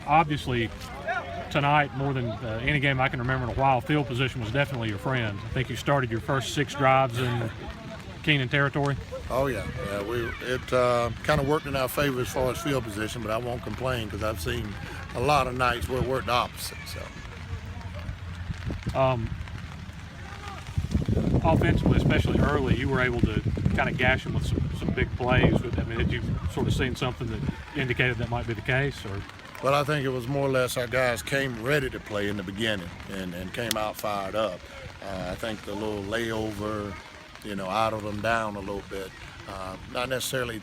obviously tonight, more than any game I can remember in a while, field position was definitely your friend. I think you started your first 6 drives in Keenan territory. Oh yeah, it kind of worked in our favor as far as field position, but I won't complain because I've seen a lot of nights where it worked the opposite. So. Offensively, especially early, you were able to kind of gash them with some big plays. I mean, had you sort of seen something that indicated that might be the case? Or? Well, I think it was more or less our guys came ready to play in the beginning and came out fired up. I think the little layover, idled them down a little bit. Not necessarily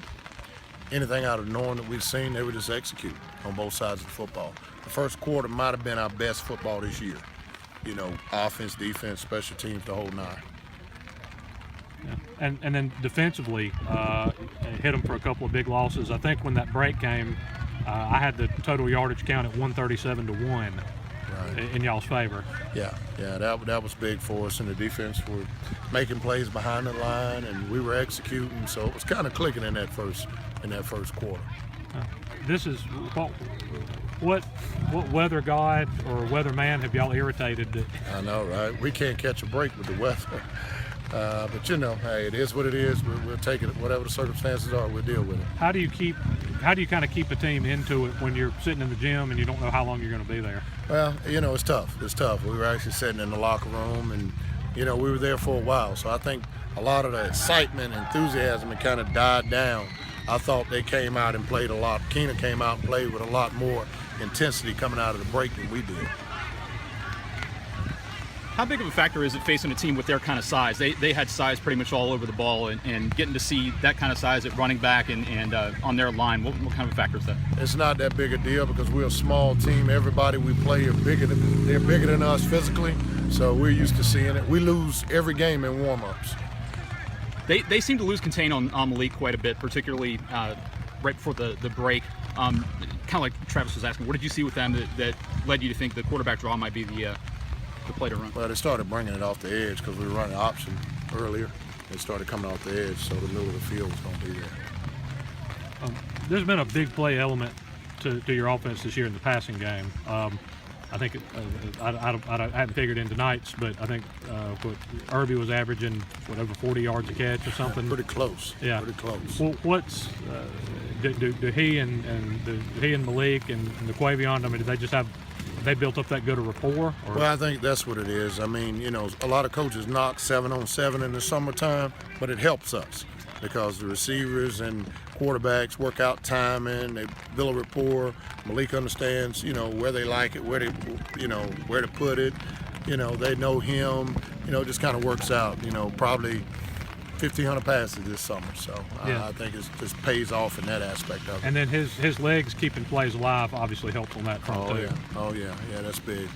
anything out of the norm that we've seen. They were just executing on both sides of the football. The first quarter might have been our best football this year. Offense, defense, special teams, the whole nine. Yeah. And then defensively, hit them for a couple of big losses. I think when that break came, I had the total yardage count at 137-1 right. in y'all's favor. Yeah, that was big for us, and the defense were making plays behind the line, and we were executing. So it was kind of clicking in that first quarter. This is what weather god or weather man have y'all irritated that? I know, right? We can't catch a break with the weather. But hey, it is what it is. We'll take it, whatever the circumstances are, we'll deal with it. How do you kind of keep a team into it when you're sitting in the gym and you don't know how long you're going to be there? Well, it's tough. It's tough. We were actually sitting in the locker room, and we were there for a while. So I think a lot of the excitement, enthusiasm, had kind of died down. I thought they came out and played a lot. Keenan came out and played with a lot more intensity coming out of the break than we did. How big of a factor is it facing a team with their kind of size? They had size pretty much all over the ball, and getting to see that kind of size at running back and on their line, what kind of a factor is that? It's not that big a deal because we're a small team. Everybody we play they're bigger than us physically, so we're used to seeing it. We lose every game in warm-ups. They seem to lose contain on Malik quite a bit, particularly right before the break. Kind of like Travis was asking, what did you see with them that led you to think the quarterback draw might be the play to run? Well, they started bringing it off the edge because we were running option earlier. They started coming off the edge, so the middle of the field was going to be there. There's been a big play element to your offense this year in the passing game. I think I hadn't figured into tonight's, but I think Irby was averaging over 40 yards a catch or something. Pretty close. Yeah, pretty close. Well, what's do he and Malik and the Quavion? I mean, did they just have? They built up that good a rapport? Or? Well, I think that's what it is. I mean, a lot of coaches knock 7-on-7 in the summertime, but it helps us because the receivers and quarterbacks work out timing, they build a rapport. Malik understands, where they like it, where to put it. They know him. It just kind of works out. Probably 1,500 passes this summer, so yeah. I think it just pays off in that aspect of it. And then his legs keeping plays alive obviously helps on that front too. Oh yeah, that's big.